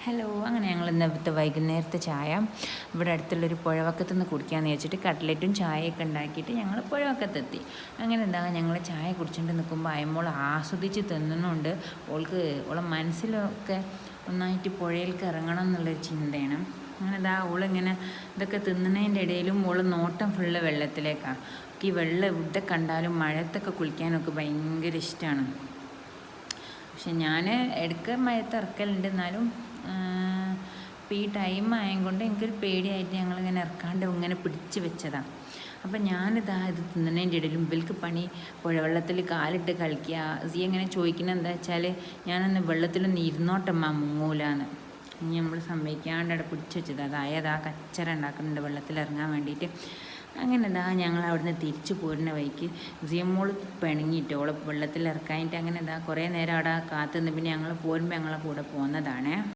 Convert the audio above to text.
Hello, അങ്ങനെ ഞങ്ങൾ ഇന്നത്തെ വൈകുന്നേരത്തെ ചായ ഇവിടെ അടുത്തുള്ളൊരു പുഴവക്കത്തു നിന്ന് കുടിക്കാമെന്ന് വെച്ചിട്ട് കട്ട്ലറ്റും ചായയൊക്കെ ഉണ്ടാക്കിയിട്ട് ഞങ്ങൾ പുഴവക്കത്തെത്തി. അങ്ങനെ എന്താ ഞങ്ങൾ ചായ കുടിച്ചുകൊണ്ട് നിൽക്കുമ്പോൾ അയമോൾ ആസ്വദിച്ച് തിന്നുന്നുണ്ട്. ഓളെ മനസ്സിലൊക്കെ ഒന്നായിട്ട് പുഴയിലേക്ക് ഇറങ്ങണം എന്നുള്ളൊരു ചിന്തയാണ്. അങ്ങനെ ഓളിങ്ങനെ ഇതൊക്കെ തിന്നുന്നതിൻ്റെ ഇടയിലും നോട്ടം ഫുള്ള് വെള്ളത്തിലേക്കാണ്. ഈ വെള്ളം ഇവിടെ കണ്ടാലും മഴത്തൊക്കെ കുളിക്കാനൊക്കെ ഭയങ്കര ഇഷ്ടമാണ്. പക്ഷെ ഞാൻ ഇടയ്ക്ക് മഴത്ത് ഇറക്കലുണ്ട്. എന്നാലും ഇപ്പോൾ ഈ ടൈം ആയതുകൊണ്ട് എനിക്കൊരു പേടിയായിട്ട് ഞങ്ങളിങ്ങനെ ഇറക്കാണ്ട് ഇങ്ങനെ പിടിച്ച് വെച്ചതാണ്. അപ്പം ഇത് തിന്നണതിൻ്റെ ഇടയിലും ഇവർക്ക് പണി പുഴവെള്ളത്തിൽ കാലിട്ട് കളിക്കുക. എങ്ങനെ ചോദിക്കുന്നത് എന്താ വെച്ചാൽ ഞാനൊന്ന് വെള്ളത്തിലൊന്ന് ഇരുന്നോട്ടമ്മ മുങ്ങൂലാന്ന്. ഇനി നമ്മൾ സമ്മതിക്കാണ്ട് അവിടെ പിടിച്ച് വെച്ചത് അതായത് കച്ചറ ഉണ്ടാക്കുന്നുണ്ട് വെള്ളത്തിൽ ഇറങ്ങാൻ വേണ്ടിയിട്ട്. അങ്ങനെ ഞങ്ങൾ അവിടുന്ന് തിരിച്ചു പോരുന്ന വഴിക്ക് സിയമോൾ പിണങ്ങിയിട്ട് ഓളെ വെള്ളത്തിൽ ഇറക്കാനായിട്ട് അങ്ങനെ കുറേ നേരം അവിടെ കാത്തുനിന്ന് പിന്നെ ഞങ്ങൾ പോരുമ്പോൾ ഞങ്ങളെ കൂടെ പോകുന്നതാണ്.